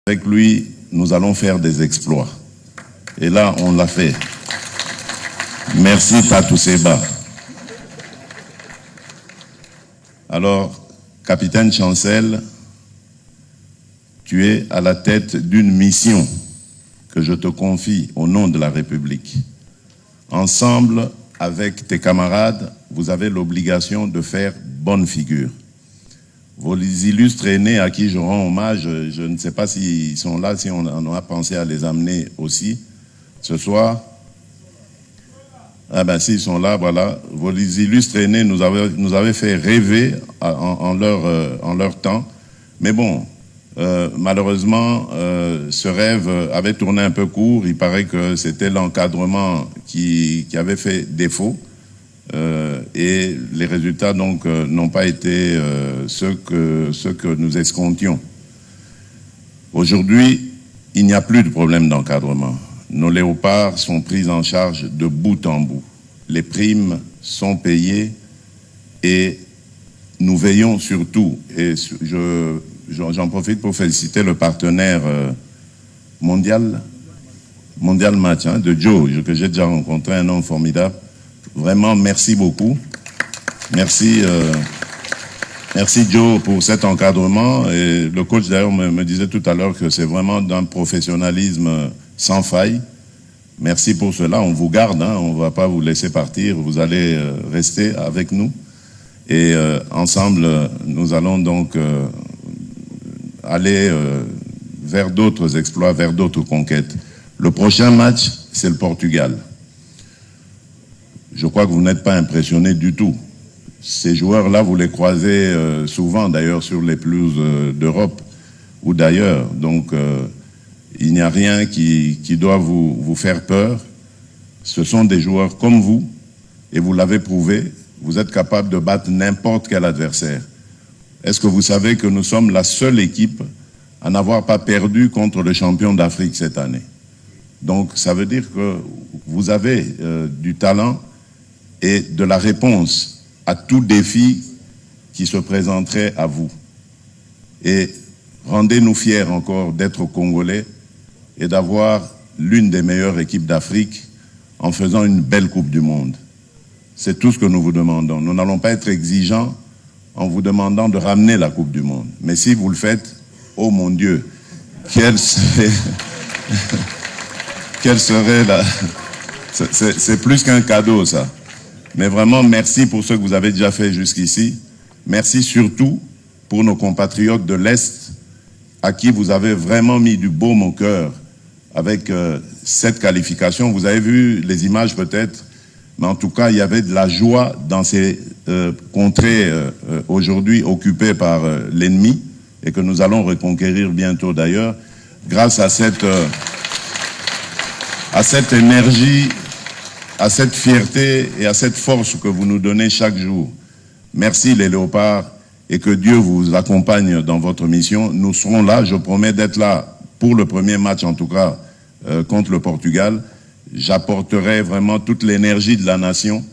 Avec lui, nous allons faire des exploits. Et là, on l'a fait. Merci Tatou Seba. Alors, capitaine Chancel, tu es à la tête d'une mission que je te confie au nom de la République. Ensemble, avec tes camarades, vous avez l'obligation de faire bonne figure. Vos illustres aînés à qui je rends hommage, je ne sais pas s'ils sont là, si on a pensé à les amener aussi ce soir. Ah ben s'ils sont là, voilà. Vos illustres aînés nous avaient fait rêver en leur temps. Mais bon, malheureusement, ce rêve avait tourné un peu court. Il paraît que c'était l'encadrement qui avait fait défaut. Et les résultats donc n'ont pas été ceux que nous escomptions. Aujourd'hui, il n'y a plus de problème d'encadrement. Nos léopards sont pris en charge de bout en bout. Les primes sont payées et nous veillons surtout, et j'en profite pour féliciter le partenaire mondial Match de Joe, que j'ai déjà rencontré, un homme formidable. Vraiment, merci beaucoup. Merci Joe pour cet encadrement. Et le coach d'ailleurs me disait tout à l'heure que c'est vraiment d'un professionnalisme sans faille. Merci pour cela. On vous garde, on ne va pas vous laisser partir. Vous allez rester avec nous. Et ensemble, nous allons donc aller vers d'autres exploits, vers d'autres conquêtes. Le prochain match, c'est le Portugal. Je crois que vous n'êtes pas impressionné du tout. Ces joueurs-là, vous les croisez souvent, d'ailleurs, sur les pelouses d'Europe ou d'ailleurs. Donc, il n'y a rien qui doit vous faire peur. Ce sont des joueurs comme vous, et vous l'avez prouvé. Vous êtes capable de battre n'importe quel adversaire. Est-ce que vous savez que nous sommes la seule équipe à n'avoir pas perdu contre le champion d'Afrique cette année? Donc, ça veut dire que vous avez du talent et de la réponse à tout défi qui se présenterait à vous. Et rendez-nous fiers encore d'être Congolais et d'avoir l'une des meilleures équipes d'Afrique en faisant une belle Coupe du Monde. C'est tout ce que nous vous demandons. Nous n'allons pas être exigeants en vous demandant de ramener la Coupe du Monde. Mais si vous le faites, oh mon Dieu, quelle serait la... C'est plus qu'un cadeau, ça. Mais vraiment, merci pour ce que vous avez déjà fait jusqu'ici. Merci surtout pour nos compatriotes de l'Est, à qui vous avez vraiment mis du baume au cœur avec cette qualification. Vous avez vu les images peut-être, mais en tout cas, il y avait de la joie dans ces contrées aujourd'hui occupées par l'ennemi et que nous allons reconquérir bientôt d'ailleurs, grâce à cette énergie, à cette fierté et à cette force que vous nous donnez chaque jour. Merci les léopards et que Dieu vous accompagne dans votre mission. Nous serons là, je promets d'être là pour le premier match en tout cas contre le Portugal. J'apporterai vraiment toute l'énergie de la nation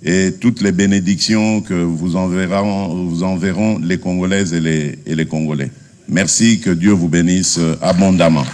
et toutes les bénédictions que vous enverront les Congolaises et les Congolais. Merci, que Dieu vous bénisse abondamment.